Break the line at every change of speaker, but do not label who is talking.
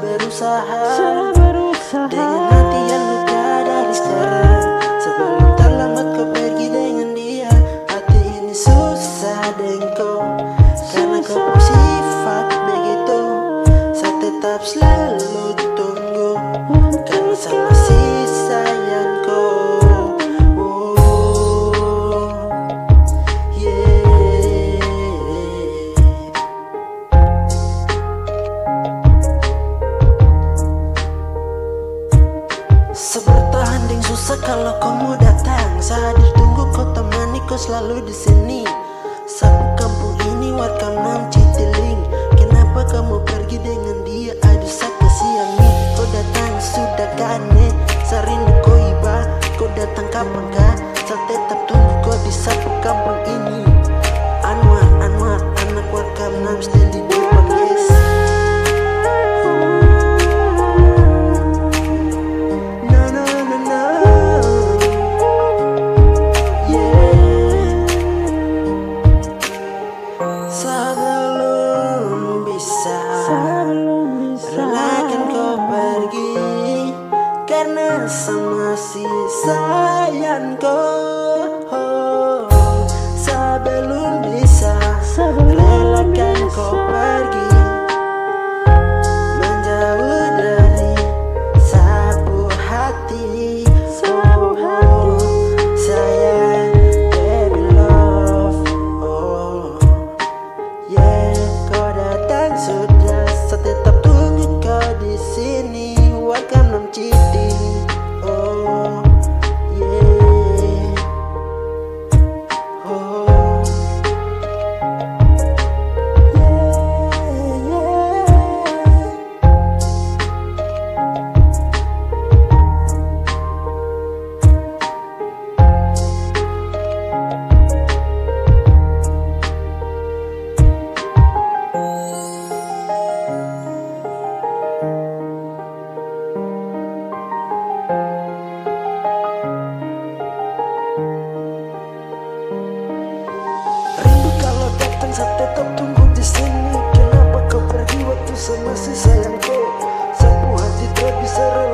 berusaha dengan hati yang luka dari sekarang. Sebelum terlambat kau pergi dengan dia, hati ini susah dengan kau. Karena kau punya sifat begitu, saya tetap selalu tunggu. Karena saya masih sayang kau. Sebertahan ding susah kalau kamu datang. Saya hadir tunggu kau temani, kau selalu di sini. Sapu kampung ini warga nam Citiling. Kenapa kamu pergi dengan dia? Aduh saya kasihan nih. Kau datang sudah gane, saya rindu kau iba. Kau datang kapan kah? Saya tetap tunggu kau di sapu kampung ini. Anwar, anak warga nam stand di depan yes. Relakan kau pergi karena sama si sayang kau. Sebelum bisa relakan kau pergi menjauh dari sapu hati. Oh, sayang, baby love. Oh, yeah, kau datang sudah. Saya tetap tunggu kau di sini. Welcome nam Citi. Oh yeah. Oh yeah, yeah. Saya tetap tunggu di sini. Kenapa kau pergi waktu saya masih sayang kau? Sapu hati tak bisa